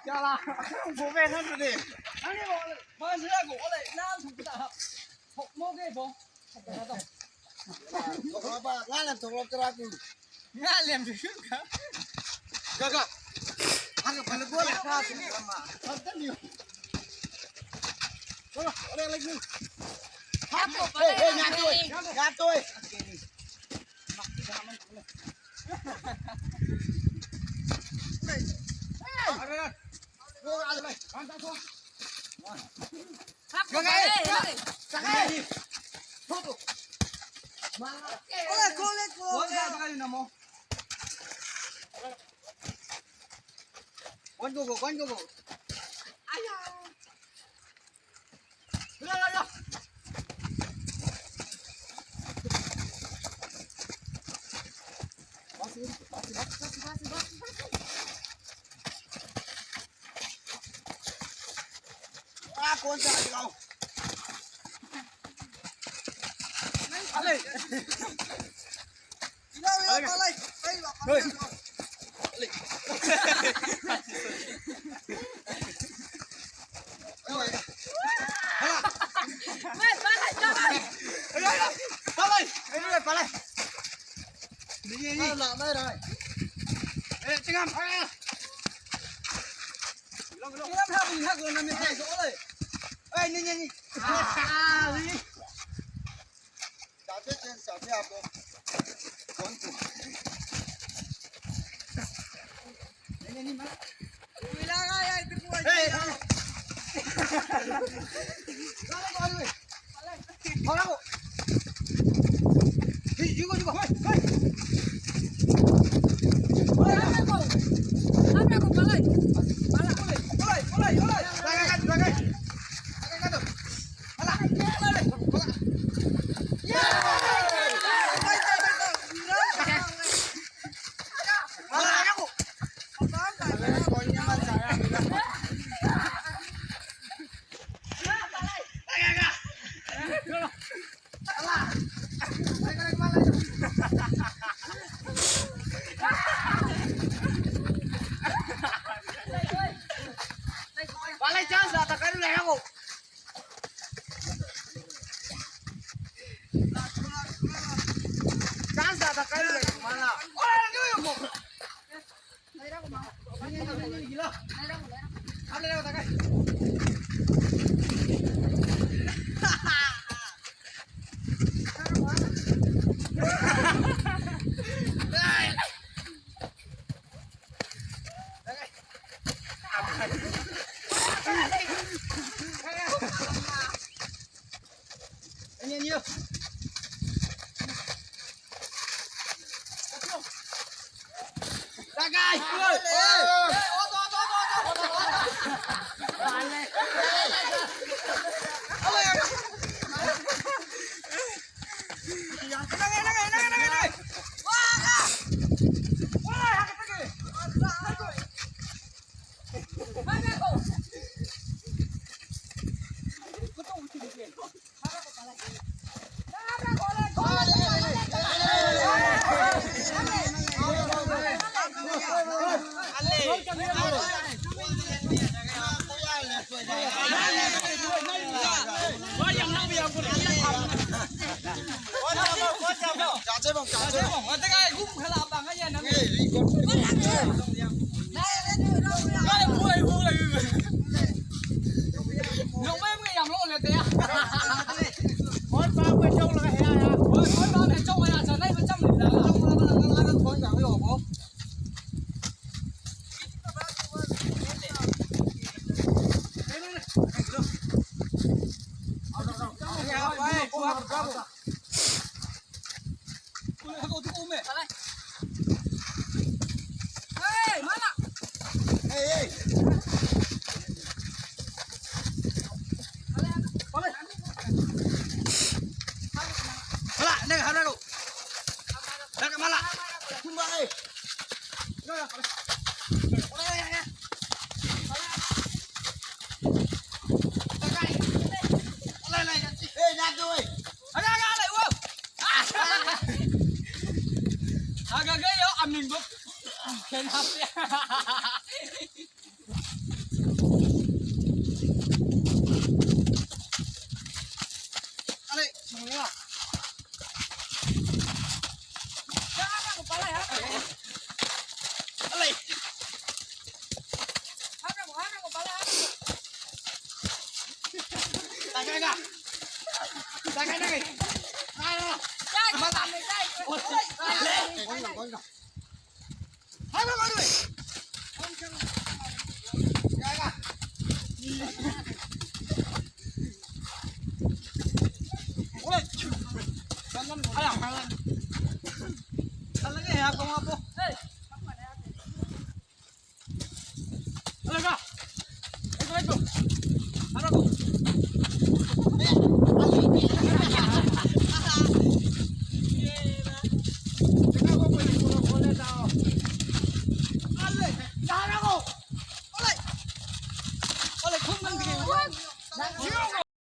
Jalan, bố về thân rồi đi. Anh đi bộ bao nhiêu của lại nam thằng ta học học mô cái bộ học cái đó Apa? Ngalam tuh kalau terapi. ngalem juga kan Jaga. Agak pada gua lah satu sama. Santan dia. Oleh lagi. Nyantui. Nyantui. Con go. Ya. Masih. Con chạy đâu. Ale. Palai. Ini. Đây rồi. Ê, Trinh Âm. cái lắm ha mình ha còn làm hai chỗ rồi Ê, nhìn. Gì? Chào thế à bố. Con cụ. Nhìn mà. ui la ai cái quay Ê. Con ơi. Thôi đâu. Đi, juga. Hoi. Balai chance atakan dulu aku. Chance atakan dulu mana? Oh, ini aku. Ini gila. Ada lewat atakan. Ini. Tagai. Cace bang. cái này cũng khá là bằng cái gì nó nó mấy cái dòng luôn là tiền Món bao bên trong là cái hea. món đó này trong này là giờ này 100 nghìn là Con chẳng hiểu không? Hey. Malah, nih harus aku. Dah malah. Cuma agak-agak ya amin gua kena hati Ale, semuanya. Jangan aku pala ya. Ale. Aku pala. Taga. Taga lagi. Ayo. Cai, mata me cai. Halo, halo. Jaga. Oleh. Kanan, alah, kanan. Kalagi ya, kung apa. Hey. Alah ka. Ito. Ano ko? Oleh, kung nang bigay mo.